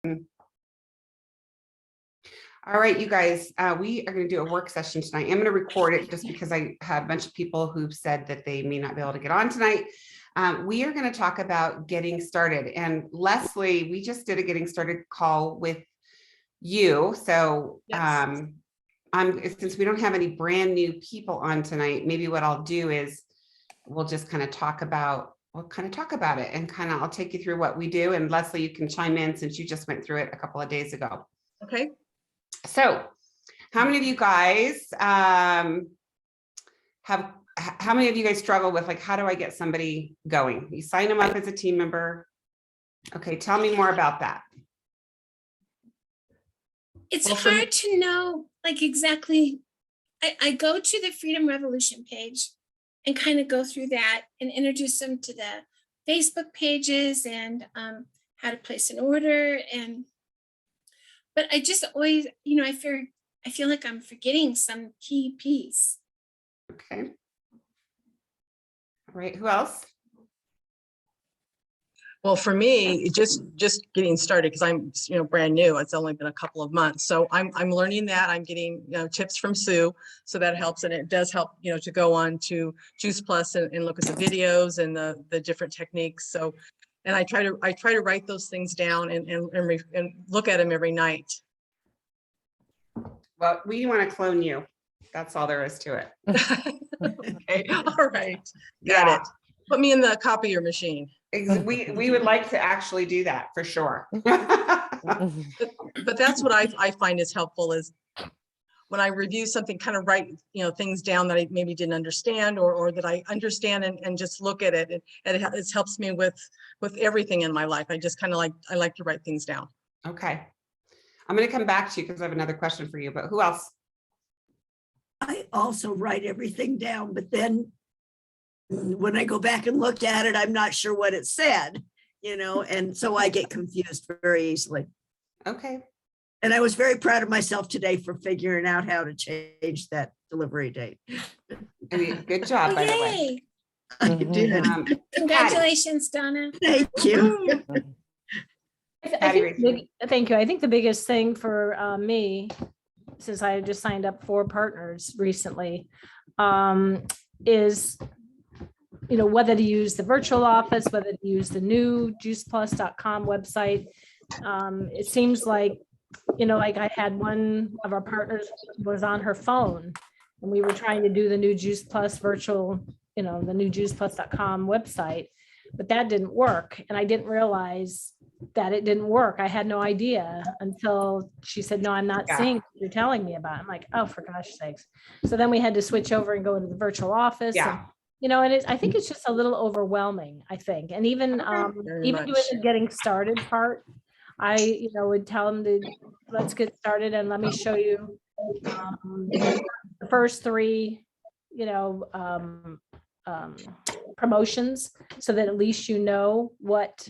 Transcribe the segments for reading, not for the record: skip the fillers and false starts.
All right, you guys, we are going to do a work session tonight. I'm going to record it just because I have a bunch of people who've said that they may not be able to get on tonight. We are going to talk about getting started. And Leslie, we just did a getting started call with you. So Yes. since we don't have any brand new people on tonight, maybe what I'll do is we'll just kind of talk about it and kind of I'll take you through what we do. And Leslie, you can chime in since you just went through it a couple of days ago. Okay. So how many of you guys how many of you guys struggle with, like, how do I get somebody going? You sign them up as a team member. Okay, tell me more about that. It's hard to know, like, exactly. I go to the Freedom Revolution page and kind of go through that and introduce them to the Facebook pages and how to place an order. But I just always, I feel like I'm forgetting some key piece. Okay. All right, who else? Well, for me, just getting started, because I'm brand new. It's only been a couple of months, so I'm learning that. I'm getting tips from Sue, so that helps, and it does help to go on to Juice Plus and look at the videos and the different techniques. So, and I try to write those things down and look at them every night. Well, we want to clone you. That's all there is to it. Okay, all right, got it. Put me in the copier machine. We would like to actually do that for sure. But that's what I find is helpful, is when I review something, kind of write things down that I maybe didn't understand or that I understand and just look at it. It helps me with everything in my life. I just kind of I like to write things down. Okay. I'm going to come back to you because I have another question for you, but who else? I also write everything down, but then when I go back and look at it, I'm not sure what it said, and so I get confused very easily. Okay. And I was very proud of myself today for figuring out how to change that delivery date. Good job, by the way. I did. Congratulations, Donna. Thank you. Thank you. I think the biggest thing for me, since I just signed up 4 partners recently, is whether to use the virtual office, whether to use the new juiceplus.com website. It seems like I had one of our partners was on her phone and we were trying to do the new Juice Plus virtual, the new juiceplus.com website, but that didn't work. And I didn't realize that it didn't work. I had no idea until she said, no, I'm not seeing what you're telling me about. I'm like, oh, for gosh sakes. So then we had to switch over and go into the virtual office. Yeah. And, I think it's just a little overwhelming, I think. And even doing the getting started part, I, would tell them to let's get started and let me show you the first 3, promotions, so that at least what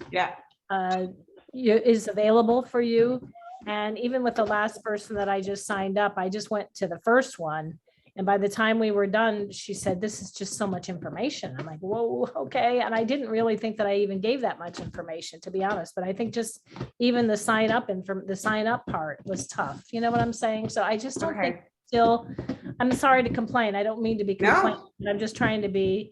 is available for you. And even with the last person that I just signed up, I just went to the first one. And by the time we were done, she said, this is just so much information. I'm like, whoa, okay. And I didn't really think that I even gave that much information, to be honest. But I think just even the sign up and from the sign up part was tough. You know what I'm saying? So I just don't think I'm sorry to complain. I don't mean to be complaining. I'm just trying to be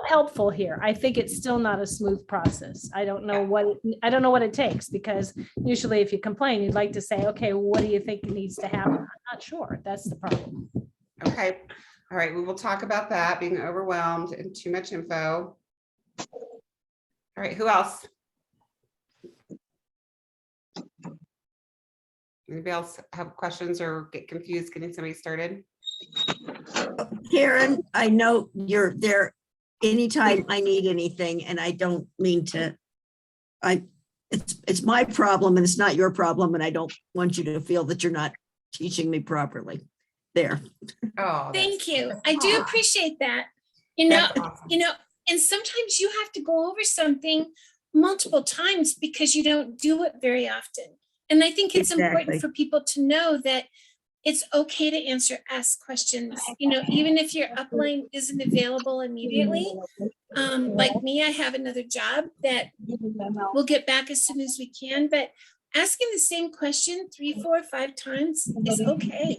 helpful here. I think it's still not a smooth process. I don't know what it takes, because usually if you complain, you'd like to say, okay, what do you think needs to happen? I'm not sure. That's the problem. Okay. All right. We will talk about that, being overwhelmed and too much info. All right. Who else? Anybody else have questions or get confused getting somebody started? Karen, I know you're there anytime I need anything, and I don't mean to, it's my problem and it's not your problem, and I don't want you to feel that you're not teaching me properly there. Oh, thank you. I do appreciate that. And sometimes you have to go over something multiple times because you don't do it very often. And I think it's important for people to know that it's okay to ask questions, even if your upline isn't available immediately. Like me, I have another job that we'll get back as soon as we can, but asking the same question 3, 4, 5 times is okay.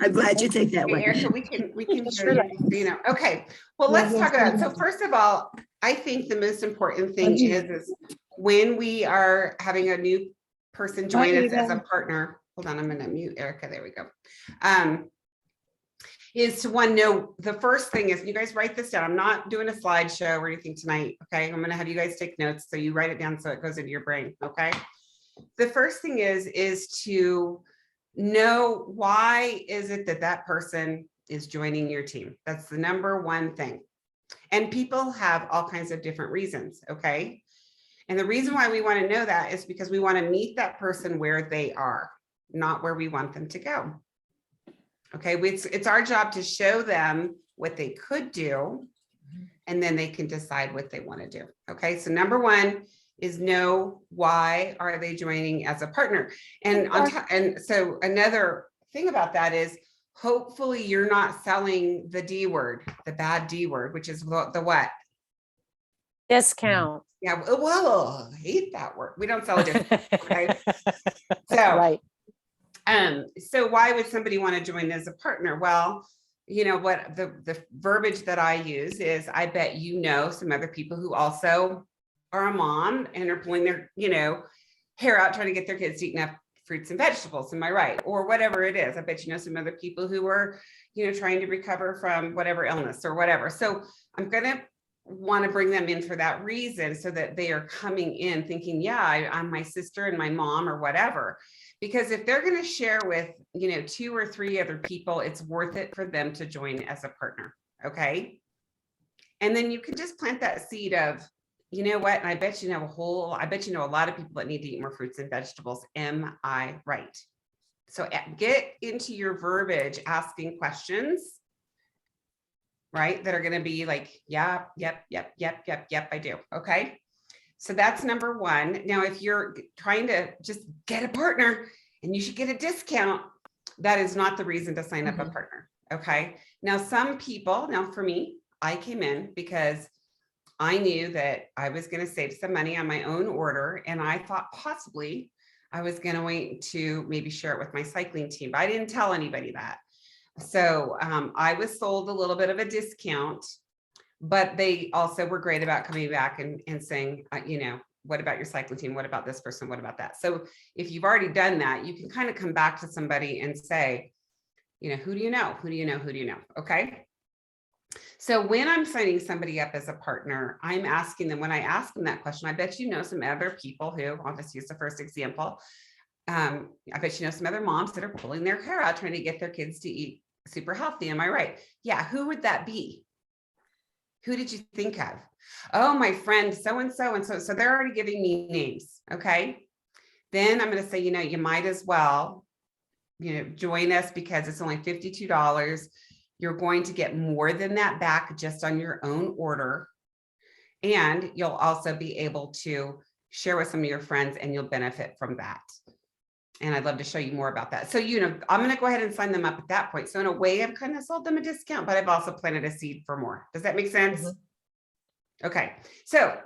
I'm glad you think that Okay, way. Erica, we can hear you, okay, well, let's talk about it. So first of all, I think the most important thing is when we are having a new person join us as a partner. Hold on, I'm gonna mute Erica. There we go. Is to know the first thing is, you guys write this down. I'm not doing a slideshow or anything tonight. Okay, I'm gonna have you guys take notes so you write it down so it goes into your brain. Okay. The first thing is to know why is it that person is joining your team. That's the number one thing. And people have all kinds of different reasons. Okay. And the reason why we want to know that is because we want to meet that person where they are, not where we want them to go. Okay, it's our job to show them what they could do, and then they can decide what they want to do. Okay, so number one is know why are they joining as a partner. And so another thing about that is hopefully you're not selling the D word, the bad D word, which is the what? Discount. Yeah, well, I hate that word. We don't sell a discount. Okay, so Right. So why would somebody want to join as a partner? Well, what the verbiage that I use is, I bet some other people who also are a mom and are pulling their, hair out trying to get their kids to eat enough fruits and vegetables. Am I right? Or whatever it is. I bet some other people who are, trying to recover from whatever illness or whatever. So I'm going to want to bring them in for that reason, so that they are coming in thinking, yeah, I'm my sister and my mom or whatever. Because if they're going to share with, 2 or 3 other people, it's worth it for them to join as a partner. Okay. And then you can just plant that seed of, you know what? And I bet a lot of people that need to eat more fruits and vegetables. Am I right? So get into your verbiage, asking questions, right? That are going to be like, yeah, yep, I do. Okay. So that's number one. Now, if you're trying to just get a partner and you should get a discount, that is not the reason to sign up a partner. Okay. Now, for me, I came in because I knew that I was going to save some money on my own order. And I thought possibly I was going to wait to maybe share it with my cycling team, but I didn't tell anybody that. So I was sold a little bit of a discount. But they also were great about coming back and saying, what about your cycling team? What about this person? What about that? So if you've already done that, you can kind of come back to somebody and say, who do you know? Who do you know? Who do you know? Okay. So when I'm signing somebody up as a partner, I'm asking them, when I ask them that question, I bet some other people who, I'll just use the first example. I bet some other moms that are pulling their hair out trying to get their kids to eat super healthy. Am I right? Yeah. Who would that be? Who did you think of? Oh, my friend, so-and-so and so. So they're already giving me names. Okay. Then I'm going to say, you might as well, join us because it's only $52. You're going to get more than that back just on your own order. And you'll also be able to share with some of your friends and you'll benefit from that. And I'd love to show you more about that. So, I'm going to go ahead and sign them up at that point. So in a way, I've kind of sold them a discount, but I've also planted a seed for more. Does that make sense? Mm-hmm. Okay. So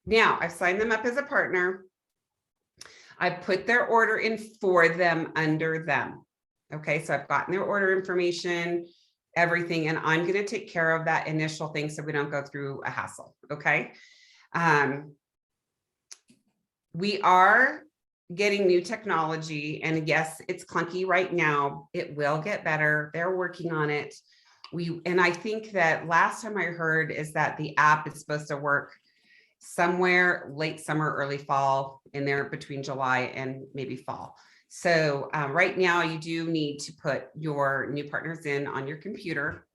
now I've signed them up as a partner. I put their order in for them under them. Okay. So I've gotten their order information, everything, and I'm going to take care of that initial thing so we don't go through a hassle. Okay. We are getting new technology, and yes, it's clunky right now. It will get better. They're working on it. And I think that last time I heard is that the app is supposed to work somewhere late summer, early fall, in there between July and maybe fall. So right now you do need to put your new partners in on your computer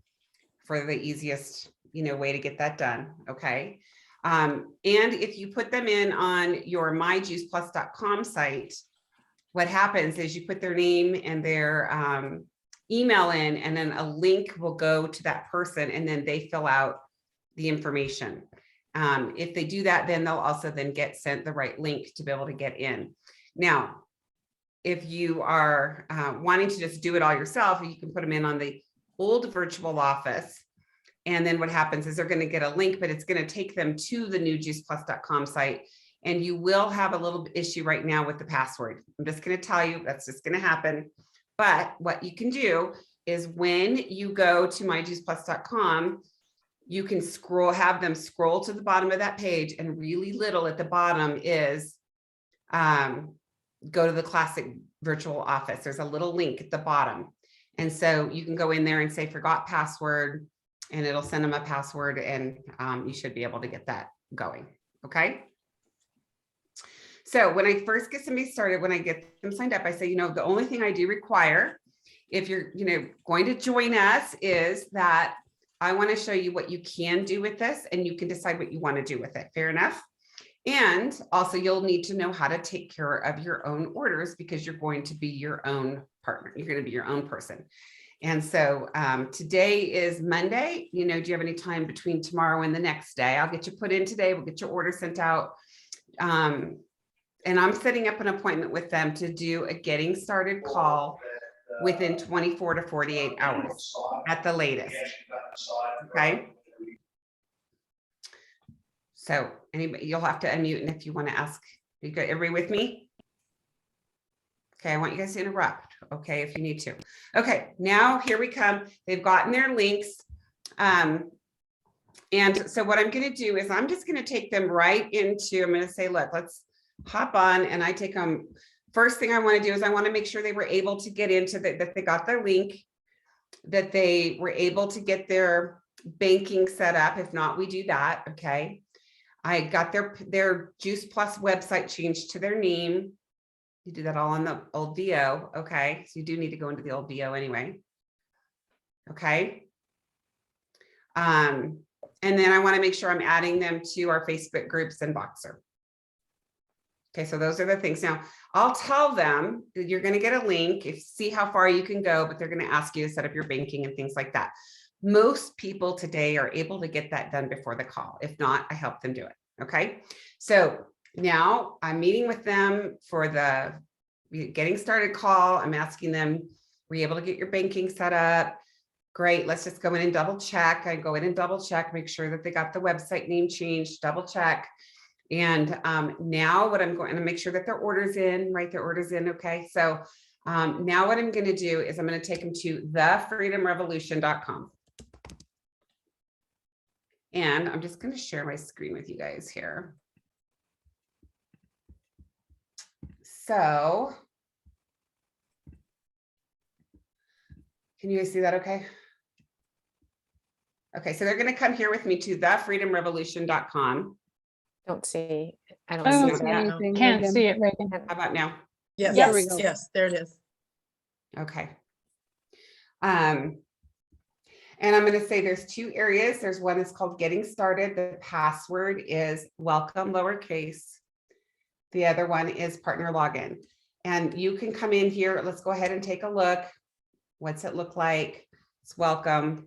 for the easiest, way to get that done. Okay. And if you put them in on your myjuiceplus.com site, what happens is you put their name and their email in, and then a link will go to that person, and then they fill out the information. If they do that, then they'll also then get sent the right link to be able to get in. Now, if you are wanting to just do it all yourself, you can put them in on the old virtual office. And then what happens is they're going to get a link, but it's going to take them to the new juiceplus.com site. And you will have a little issue right now with the password. I'm just going to tell you that's just going to happen. But what you can do is when you go to myjuiceplus.com, you can have them scroll to the bottom of that page, and really little at the bottom is go to the classic virtual office. There's a little link at the bottom. And so you can go in there and say forgot password, and it'll send them a password, and you should be able to get that going. Okay. So when I first get somebody started, when I get them signed up, I say, the only thing I do require if you're, going to join us is that I want to show you what you can do with this, and you can decide what you want to do with it. Fair enough. And also you'll need to know how to take care of your own orders, because you're going to be your own partner. You're going to be your own person. And so today is Monday. Do you have any time between tomorrow and the next day? I'll get you put in today. We'll get your order sent out. And I'm setting up an appointment with them to do a getting started call within 24 to 48 hours at the latest. Okay. So anybody, you'll have to unmute, and if you want to ask, you got everybody with me? Okay, I want you guys to interrupt, okay, if you need to. Okay, now here we come. They've gotten their links. And so what I'm going to do is I'm just going to take them right into, I'm going to say, look, let's hop on, and I take them. First thing I want to do is I want to make sure they were able to get into that they got their link, that they were able to get their banking set up. If not, we do that. Okay. I got their Juice Plus website changed to their name. You do that all on the old VO. Okay. So you do need to go into the old VO anyway. Okay. And then I want to make sure I'm adding them to our Facebook groups and Boxer. Okay, so those are the things. Now, I'll tell them that you're going to get a link, see how far you can go, but they're going to ask you to set up your banking and things like that. Most people today are able to get that done before the call. If not, I help them do it. Okay, so now I'm meeting with them for the getting started call. I'm asking them, were you able to get your banking set up? Great, let's just go in and double check. I go in and double check, make sure that they got the website name changed, double check. And now what I'm going to make sure that their order's in, right? Their order's in. Okay. So now what I'm going to do is I'm going to take them to thefreedomrevolution.com. And I'm just going to share my screen with you guys here. So can you guys see that? Okay. Okay. So they're going to come here with me to thefreedomrevolution.com. I don't see I don't see that. anything. Can't Megan. see it, Reagan. How about now? Yes, There we go. yes, there it is. Okay. And I'm going to say there's two areas. There's one that's called getting started. The password is welcome lowercase. The other one is partner login. And you can come in here. Let's go ahead and take a look. What's it look like? It's welcome.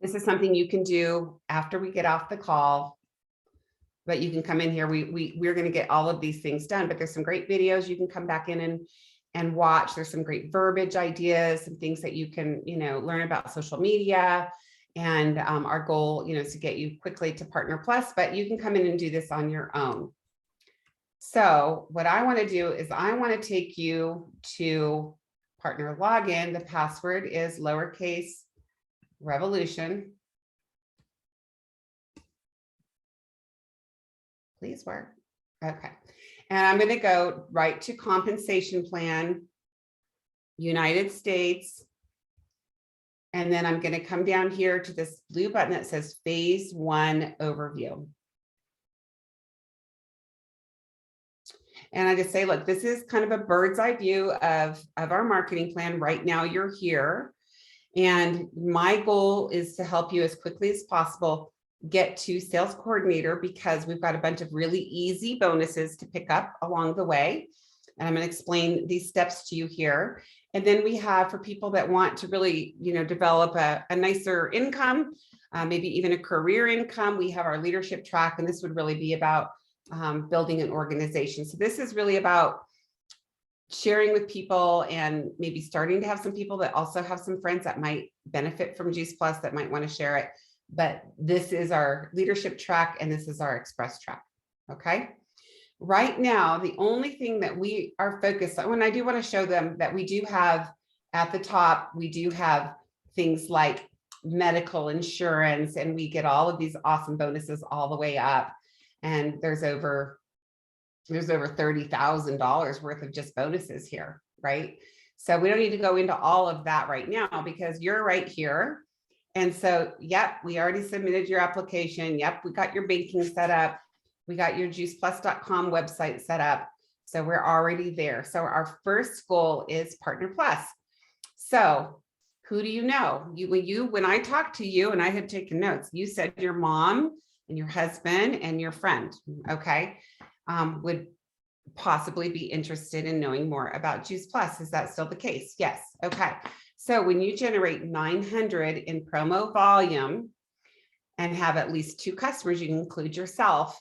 This is something you can do after we get off the call. But you can come in here. We're going to get all of these things done, but there's some great videos you can come back in and watch. There's some great verbiage ideas and things that you can, learn about social media. And our goal, is to get you quickly to Partner Plus, but you can come in and do this on your own. So what I want to do is I want to take you to partner login. The password is lowercase revolution. Please work. Okay. And I'm going to go right to compensation plan, United States. And then I'm going to come down here to this blue button that says phase 1 overview. And I just say, look, this is kind of a bird's eye view of our marketing plan. Right now you're here. And my goal is to help you as quickly as possible get to sales coordinator, because we've got a bunch of really easy bonuses to pick up along the way. And I'm going to explain these steps to you here. And then we have, for people that want to really, develop a nicer income, maybe even a career income, we have our leadership track. And this would really be about building an organization. So this is really about sharing with people and maybe starting to have some people that also have some friends that might benefit from Juice Plus that might want to share it. But this is our leadership track and this is our express track. Okay. Right now, the only thing that we are focused on, and I do want to show them that we do have at the top, we do have things like medical insurance, and we get all of these awesome bonuses all the way up. And there's over $30,000 worth of just bonuses here, right? So we don't need to go into all of that right now because you're right here. And so, yep, we already submitted your application. Yep, we got your banking set up. We got your juiceplus.com website set up. So we're already there. So our first goal is Partner Plus. So who do you know? When I talked to you and I had taken notes, you said your mom and your husband and your friend, okay, would possibly be interested in knowing more about Juice Plus. Is that still the case? Yes. Okay. So when you generate 900 in promo volume and have at least 2 customers, you can include yourself.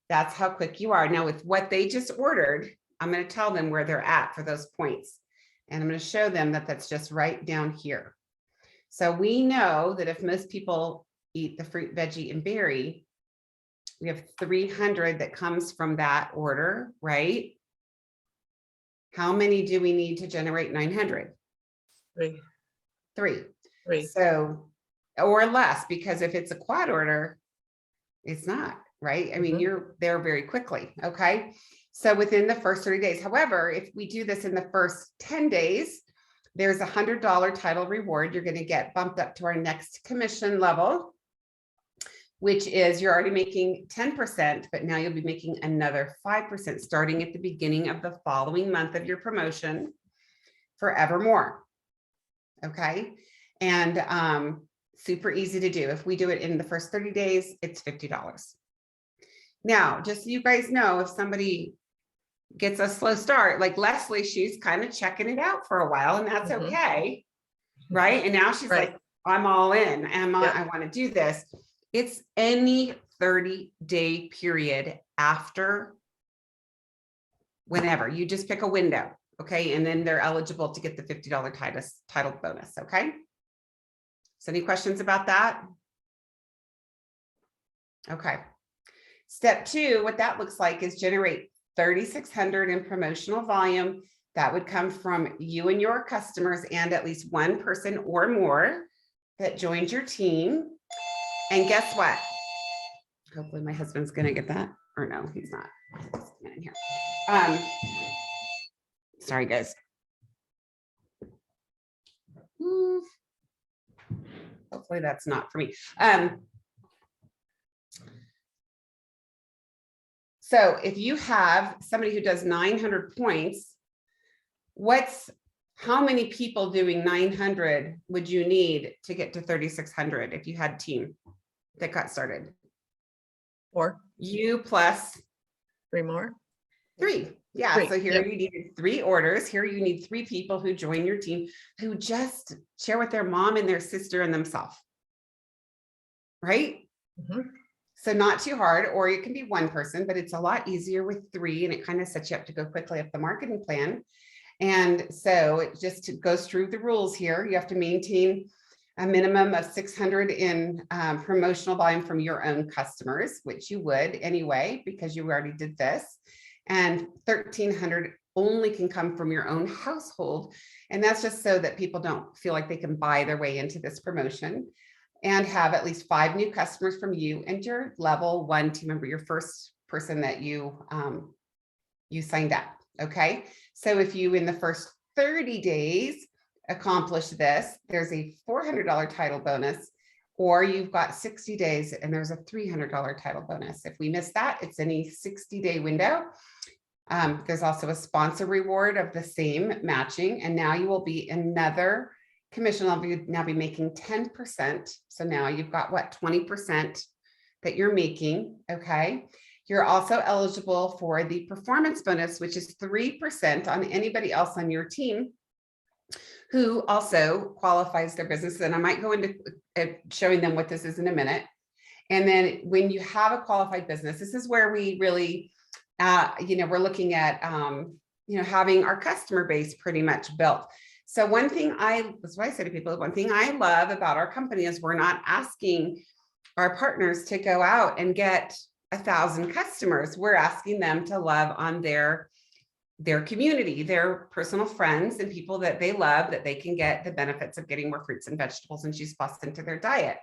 That's how quick you are. Now with what they just ordered, I'm going to tell them where they're at for those points. And I'm going to show them that that's just right down here. So we know that if most people eat the fruit, veggie, and berry, we have 300 that comes from that order, right? How many do we need to generate 900? 3. 3. So, or less, because if it's a quad order, it's not, right? I mean, you're there very quickly, okay? So within the first 30 days. However, if we do this in the first 10 days, there's a $100 title reward. You're going to get bumped up to our next commission level, which is you're already making 10%, but now you'll be making another 5% starting at the beginning of the following month of your promotion forevermore. Okay. And super easy to do. If we do it in the first 30 days, it's $50. Now, just so you guys know, if somebody gets a slow start, like Leslie, she's kind of checking it out for a while, and that's okay. Right. And now she's like, I'm all in. I want to do this. It's any 30-day period after whenever you just pick a window. Okay. And then they're eligible to get the $50 title bonus. Okay. So any questions about that? Okay. Step 2, what that looks like is generate 3,600 in promotional volume. That would come from you and your customers and at least one person or more that joined your team. And guess what? Hopefully my husband's going to get that, or no, he's not. In here. Sorry, guys. Hopefully that's not for me. So if you have somebody who does 900 points, how many people doing 900 would you need to get to 3,600 if you had a team that got started? 4. You plus 3 more. 3. Yeah. 3. So here you needed 3 orders. Here you need 3 people who join your team who just share with their mom and their sister and themselves. Right? So not too hard, or it can be one person, but it's a lot easier with 3, and it kind of sets you up to go quickly up the marketing plan. And so it just goes through the rules here. You have to maintain a minimum of 600 in promotional volume from your own customers, which you would anyway, because you already did this. And 1,300 only can come from your own household. And that's just so that people don't feel like they can buy their way into this promotion. And have at least 5 new customers from you and your level 1 team member, your first person that you signed up. Okay. So if you in the first 30 days accomplish this, there's a $400 title bonus, or you've got 60 days and there's a $300 title bonus. If we miss that, it's any 60-day window. There's also a sponsor reward of the same matching, and now you will be another commission. I'll now be making 10%. So now you've got what, 20% that you're making. Okay. You're also eligible for the performance bonus, which is 3% on anybody else on your team who also qualifies their business. And I might go into showing them what this is in a minute. And then when you have a qualified business, this is where we really, we're looking at having our customer base pretty much built. So that's what I say to people, one thing I love about our company is we're not asking our partners to go out and get 1,000 customers. We're asking them to love on their community, their personal friends and people that they love, that they can get the benefits of getting more fruits and vegetables and juice plus into their diet.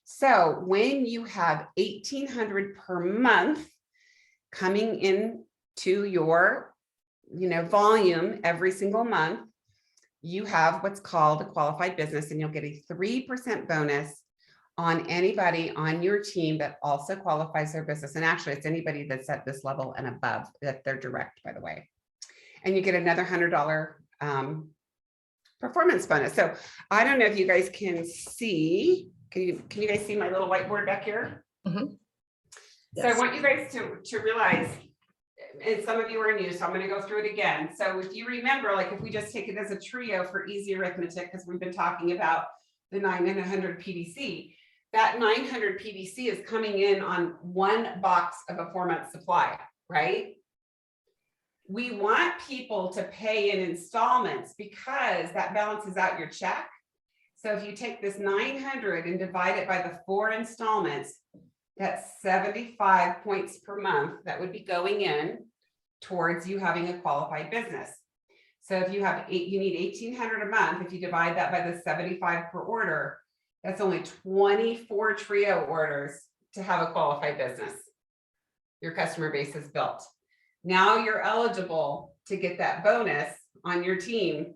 So when you have 1,800 per month coming in to your, volume every single month, you have what's called a qualified business, and you'll get a 3% bonus on anybody on your team that also qualifies their business. And actually it's anybody that's at this level and above, that they're direct, by the way. And you get another $100 performance bonus. So I don't know if you guys can see, can you guys see my little whiteboard back here? Mhm. So I want you guys to realize, and some of you are new, so I'm going to go through it again. So if you remember, like if we just take it as a trio for easy arithmetic, because we've been talking about the 900 PVC, that 900 PVC is coming in on one box of a 4-month supply, right? We want people to pay in installments because that balances out your check. So if you take this 900 and divide it by the 4 installments, that's 75 points per month that would be going in towards you having a qualified business. So if you have you need 1,800 a month. If you divide that by the 75 per order, that's only 24 trio orders to have a qualified business. Your customer base is built. Now you're eligible to get that bonus on your team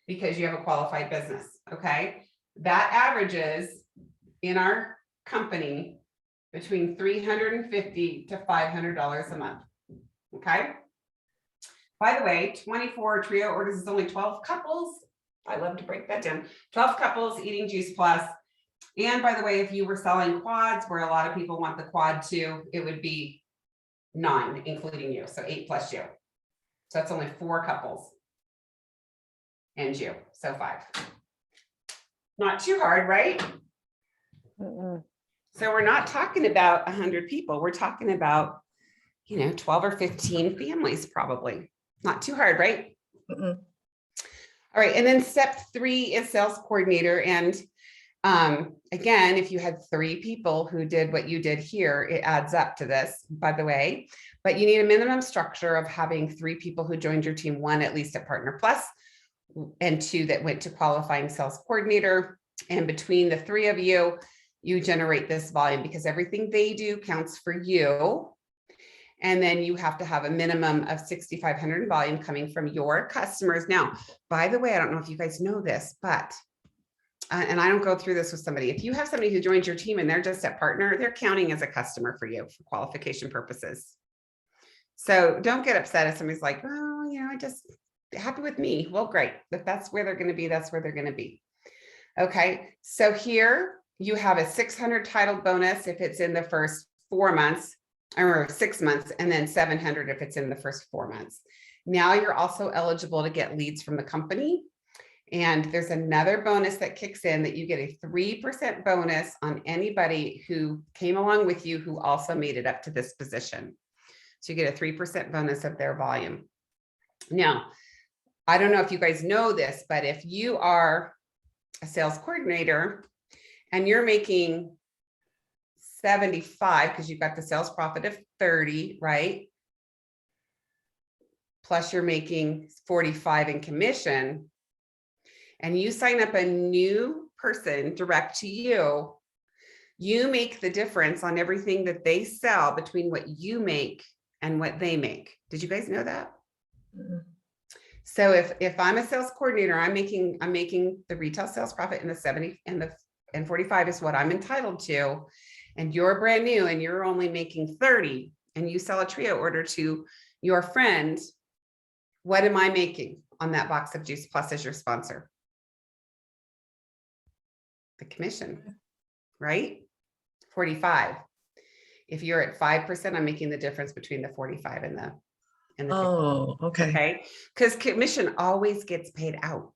because you have a qualified business. Okay. That averages in our company between $350 to $500 a month. Okay. By the way, 24 trio orders is only 12 couples. I love to break that down. 12 couples eating Juice Plus. And by the way, if you were selling quads, where a lot of people want the quad too, it would be 9, including you. So 8 plus you. So that's only 4 couples. And you. So 5. Not too hard, right? So we're not talking about 100 people. We're talking about, 12 or 15 families, probably. Not too hard, right? Mm-mm. All right. And then step 3 is sales coordinator. And again, if you had 3 people who did what you did here, it adds up to this, by the way. But you need a minimum structure of having 3 people who joined your team, 1 at least at Partner Plus, and 2 that went to qualifying sales coordinator. And between the 3 of you, you generate this volume because everything they do counts for you. And then you have to have a minimum of 6,500 in volume coming from your customers. Now, by the way, I don't know if you guys know this, but, and I don't go through this with somebody. If you have somebody who joins your team and they're just a partner, they're counting as a customer for you for qualification purposes. So don't get upset if somebody's like, oh, I just happy with me. Well, great. If that's where they're going to be, that's where they're going to be. Okay. So here you have a 600 title bonus if it's in the first 4 months or 6 months, and then 700 if it's in the first 4 months. Now you're also eligible to get leads from the company. And there's another bonus that kicks in that you get a 3% bonus on anybody who came along with you who also made it up to this position. So you get a 3% bonus of their volume. Now, I don't know if you guys know this, but if you are a sales coordinator and you're making 75 because you've got the sales profit of 30, right? Plus you're making 45 in commission, and you sign up a new person direct to you, you make the difference on everything that they sell between what you make and what they make. Did you guys know that? Mm-hmm. So if I'm a sales coordinator, I'm making the retail sales profit in the 70 and 45 is what I'm entitled to. And you're brand new and you're only making 30 and you sell a trio order to your friend, what am I making on that box of Juice Plus as your sponsor? The commission, right? 45. If you're at 5%, I'm making the difference between the 45 and the 50. Oh, okay. Okay. Because commission always gets paid out.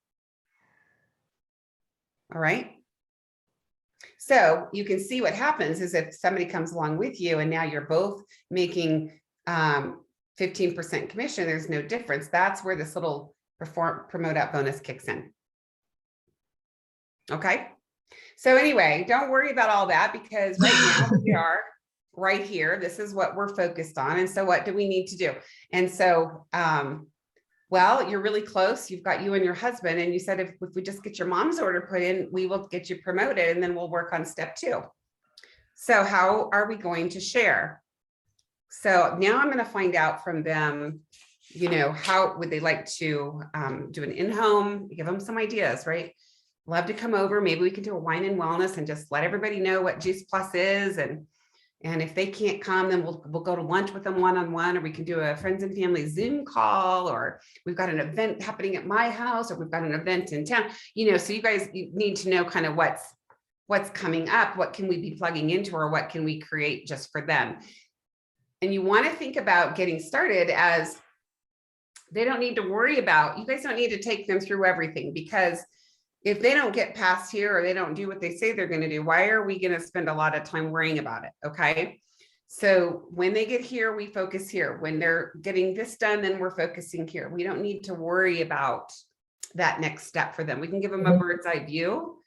All right. So you can see what happens is if somebody comes along with you and now you're both making 15% commission, there's no difference. That's where this little promote out bonus kicks in. Okay. So anyway, don't worry about all that, because right now we are right here. This is what we're focused on. And so what do we need to do? And so, well, you're really close. You've got you and your husband, and you said, if we just get your mom's order put in, we will get you promoted, and then we'll work on step 2. So how are we going to share? So now I'm going to find out from them, you know, how would they like to do an in-home, give them some ideas, right? Love to come over. Maybe we can do a wine and wellness and just let everybody know what Juice Plus is. And if they can't come, then we'll go to lunch with them one-on-one, or we can do a friends and family Zoom call, or we've got an event happening at my house, or we've got an event in town, you know, so you guys need to know kind of what's coming up, what can we be plugging into, or what can we create just for them. And you want to think about getting started as they don't need to worry about, you guys don't need to take them through everything, because if they don't get past here, or they don't do what they say they're going to do, why are we going to spend a lot of time worrying about it? Okay. So when they get here, we focus here. When they're getting this done, then we're focusing here. We don't need to worry about that next step for them. We can give them a bird's eye view,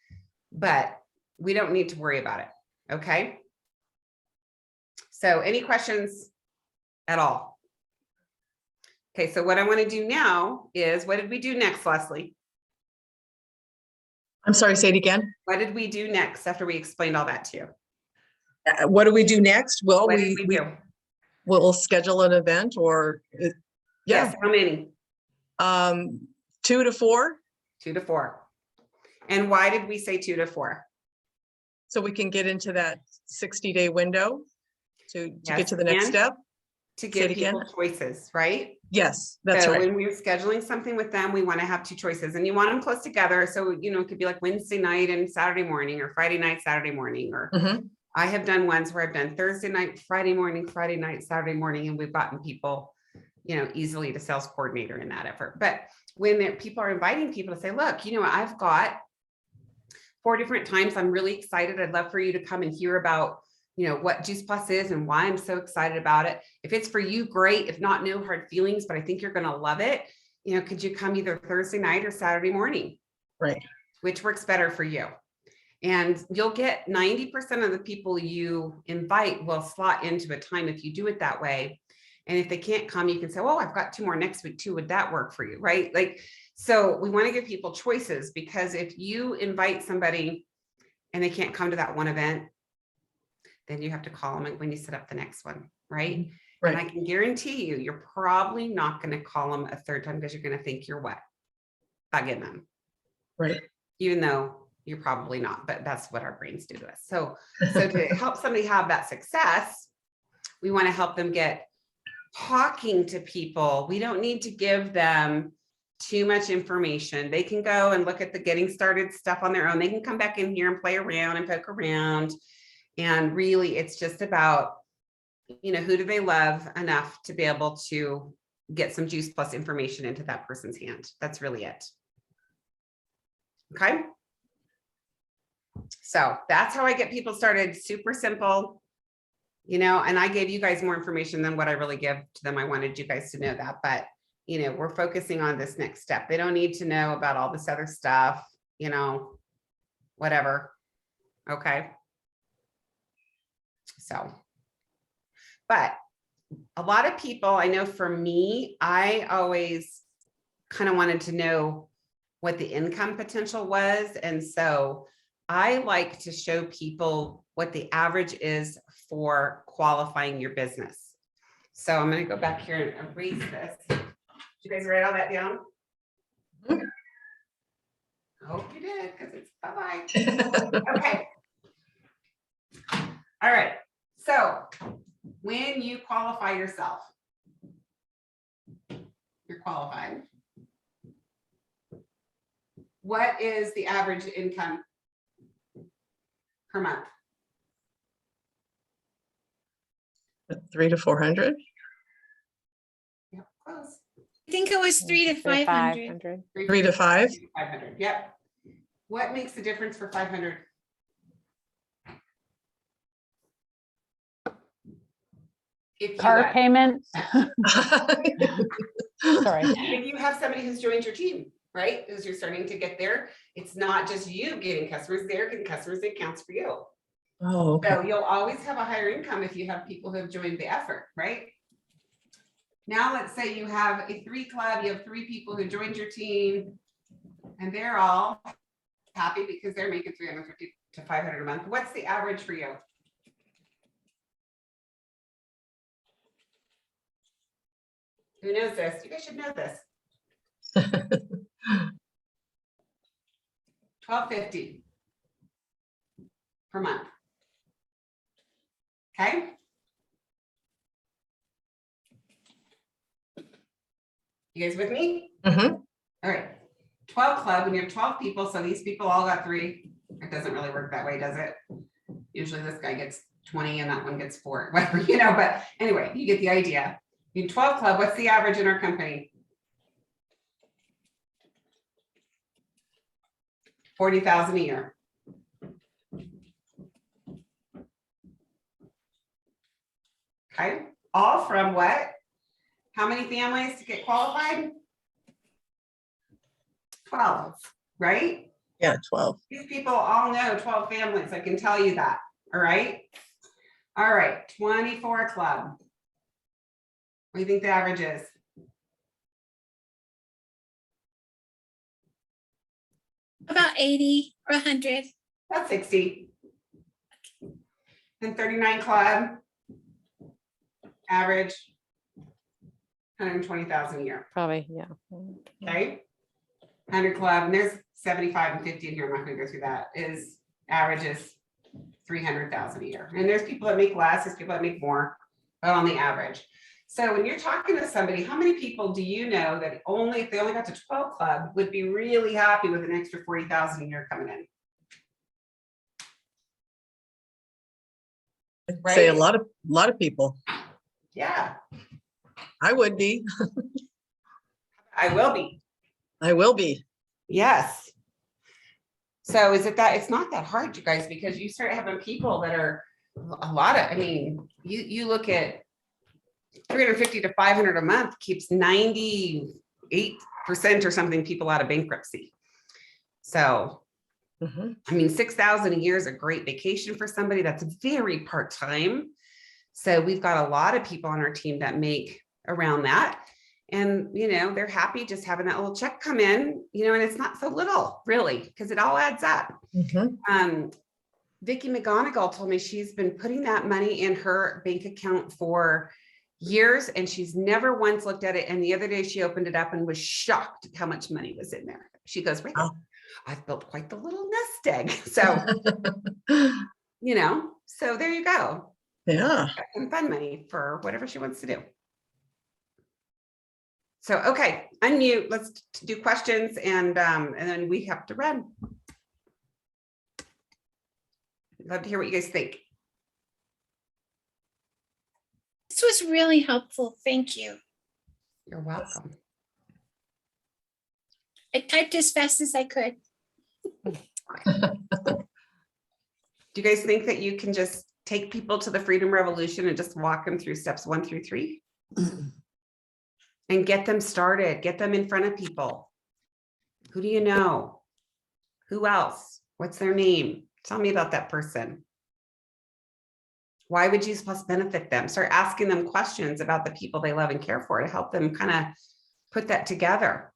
but we don't need to worry about it. Okay. So any questions at all? Okay. So what I want to do now is, what did we do next, Leslie? I'm sorry, say it again. What did we do next after we explained all that to you? What do we do next? Well, What did we do? we'll schedule an event, or Yes. How many? 2 to 4. 2 to 4. And why did we say 2 to 4? So we can get into that 60-day window to Yes, get to the next and step. To Say give it again. people choices, right? Yes, that's So right. when we're scheduling something with them, we want to have 2 choices, and you want them close together. So, you know, it could be like Wednesday night and Saturday morning, or Friday night, Saturday morning, or Mhm. I have done ones where I've done Thursday night, Friday morning, Friday night, Saturday morning, and we've gotten people, you know, easily to sales coordinator in that effort. But when people are inviting people to say, look, you know, I've got 4 different times, I'm really excited. I'd love for you to come and hear about, you know, what Juice Plus is and why I'm so excited about it. If it's for you, great. If not, no hard feelings, but I think you're going to love it. You know, could you come either Thursday night or Saturday morning? Right. Which works better for you? And you'll get 90% of the people you invite will slot into a time if you do it that way. And if they can't come, you can say, oh, I've got 2 more next week too. Would that work for you? Right? Like, so we want to give people choices, because if you invite somebody and they can't come to that one event, then you have to call them when you set up the next one. Right. Right. And I can guarantee you, you're probably not going to call them a 3rd time, because you're going to think you're what? Bugging them. Right. Even though you're probably not, but that's what our brains do to us. So to help somebody have that success, we want to help them get talking to people. We don't need to give them too much information. They can go and look at the getting started stuff on their own. They can come back in here and play around and poke around. And really, it's just about, you know, who do they love enough to be able to get some Juice Plus information into that person's hand. That's really it. Okay. So that's how I get people started. Super simple, you know, and I gave you guys more information than what I really give to them. I wanted you guys to know that, but you know, we're focusing on this next step. They don't need to know about all this other stuff, you know, whatever. Okay. So, but a lot of people, I know for me, I always kind of wanted to know what the income potential was. And so I like to show people what the average is for qualifying your business. So I'm going to go back here and erase this. Did you guys write all that down? Mhm. I hope you did, because it's bye-bye. Okay. All right. So when you qualify yourself, you're qualified. What is the average income per month? 300 to 400. Yeah, close. I think it was 3 to 500. 3 to 5. 500. Yep. What makes the difference for 500? If you, Car payment. Sorry. if you have somebody who's joined your team, right? As you're starting to get there, it's not just you getting customers, they're getting customers, it counts for you. Oh, okay. So you'll always have a higher income if you have people who have joined the effort, right? Now, let's say you have a 3 club, you have 3 people who joined your team, and they're all happy because they're making 350 to 500 a month. What's the average for you? Who knows this? You guys should know this. $1,250 per month. Okay. You guys with me? Mhm. All right. 12 club, when you have 12 people, so these people all got 3. It doesn't really work that way, does it? Usually this guy gets 20 and that one gets 4, whatever, you know, but anyway, you get the idea. In 12 club, what's the average in our company? 40,000 a year. Okay, all from what? How many families to get qualified? 12, right? Yeah, 12. These people all know 12 families, I can tell you that, all right? All right, 24 club. What do you think the average is? About 80 or 100. About 60. And 39 club, average 120,000 a year, Probably, yeah. okay? 100 club, and there's 75 and 50 in here, I'm not gonna go through that, is averages 300,000 a year. And there's people that make less, there's people that make more, but on the average. So when you're talking to somebody, how many people do you know that only if they only got to 12 club would be really happy with an extra 40,000 a year coming in? I'd say a Right? lot of people. Yeah, I would be. I will be. I will be. Yes. So is it that, it's not that hard, you guys, because you start having people that are a lot of, I mean, you look at 350 to 500 a month keeps 98% or something people out of bankruptcy. So, Mhm. I mean, 6,000 a year is a great vacation for somebody that's very part-time. So we've got a lot of people on our team that make around that. And, you know, they're happy just having that little check come in, you know, and it's not so little really, because it all adds up. Mhm. Vicki McGonigal told me she's been putting that money in her bank account for years and she's never once looked at it. And the other day she opened it up and was shocked at how much money was in there. She goes, "Wait, Wow. I've built quite the little nest egg." So, you know, so there you go. Yeah. Got some fun money for whatever she wants to do. So, okay, unmute, let's do questions and then we have to run. Love to hear what you guys think. This was really helpful. Thank you. You're welcome. I typed as fast as I could. Do you guys think that you can just take people to the Freedom Revolution and just walk them through steps 1 through 3? And get them started, get them in front of people. Who do you know? Who else? What's their name? Tell me about that person. Why would Jesus Plus benefit them? Start asking them questions about the people they love and care for to help them kind of put that together.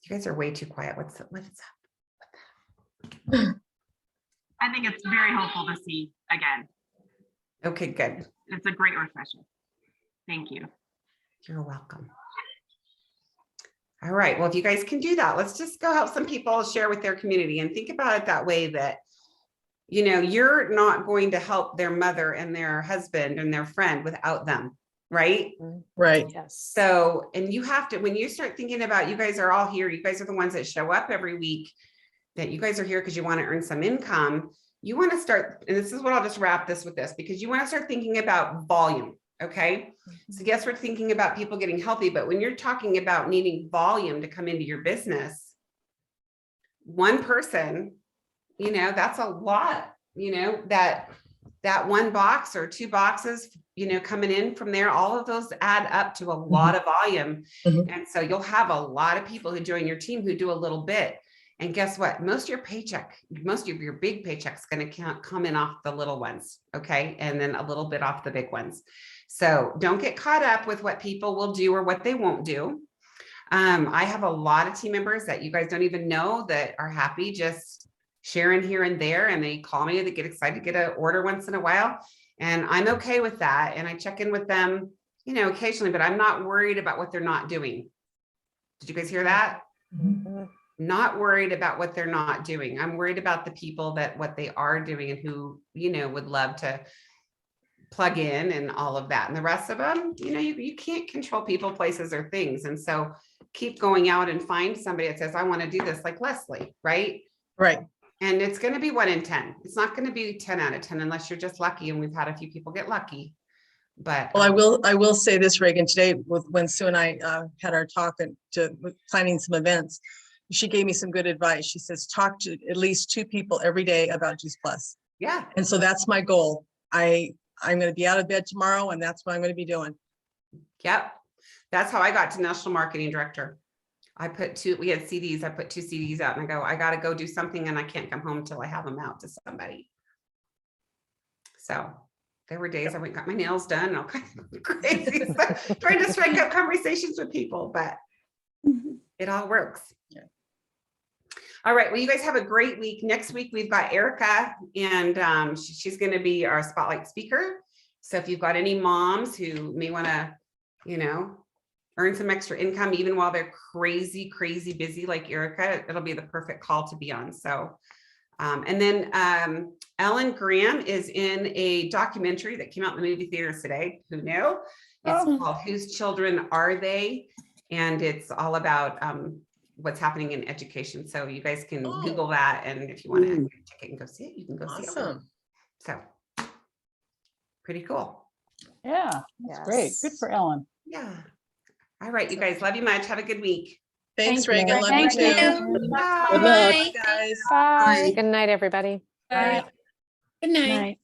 You guys are way too quiet. What's up? I think it's very helpful to see again. Okay, good. It's a great refresher. Thank you. You're welcome. All right, well, if you guys can do that, let's just go help some people share with their community and think about it that way that, you know, you're not going to help their mother and their husband and their friend without them, right? Right. Yes. So, and you have to, when you start thinking about, you guys are all here, you guys are the ones that show up every week, that you guys are here because you want to earn some income. You want to start, and this is what I'll just wrap this with this, because you want to start thinking about volume. Okay. So yes, we're thinking about people getting healthy, but when you're talking about needing volume to come into your business, one person, that's a lot, that one box or two boxes, coming in from there, all of those add up to a lot of volume. Mhm. And so you'll have a lot of people who join your team who do a little bit. And guess what? Most of your big paycheck's going to come in off the little ones. Okay. And then a little bit off the big ones. So don't get caught up with what people will do or what they won't do. I have a lot of team members that you guys don't even know that are happy just sharing here and there. And they call me, they get excited to get an order once in a while. And I'm okay with that. And I check in with them, occasionally, but I'm not worried about what they're not doing. Did you guys hear that? Mhm. Not worried about what they're not doing. I'm worried about the people that what they are doing and who, would love to plug in and all of that. And the rest of them, you can't control people, places, or things. And so keep going out and find somebody that says, I want to do this, like Leslie, right? Right. And it's going to be 1 in 10. It's not going to be 10 out of 10 unless you're just lucky. And we've had a few people get lucky. But Well, I will say this, Reagan, today when Sue and I had our talk and planning some events, she gave me some good advice. She says, talk to at least 2 people every day about Juice Plus. yeah, And so that's my goal. I'm going to be out of bed tomorrow and that's what I'm going to be doing. yep. That's how I got to National Marketing Director. We had CDs. I put 2 CDs out and I go, I got to go do something and I can't come home until I have them out to somebody. So there were days I went and got my nails done and all kinds of crazy stuff, trying to strike up conversations with people, but it all works. Yeah. All right. Well, you guys have a great week. Next week, we've got Erica and she's going to be our spotlight speaker. So if you've got any moms who may want to, earn some extra income, even while they're crazy busy like Erica, it'll be the perfect call to be on. So, and then Ellen Graham is in a documentary that came out in the movie theaters today. Who knew? It's called Whose Children Are They? And it's all about what's happening in education. So you guys can Google that. And if you want to check it and go see it, you can go see it. Awesome. So pretty cool. Yeah, that's great. Good for Ellen. Yeah. All right, you guys, love you much. Have a good week. Thanks, Thank you. Reagan. Love you Thank too. you. Bye. Good luck, guys. Bye. Good night, everybody. Bye. Good night. Night.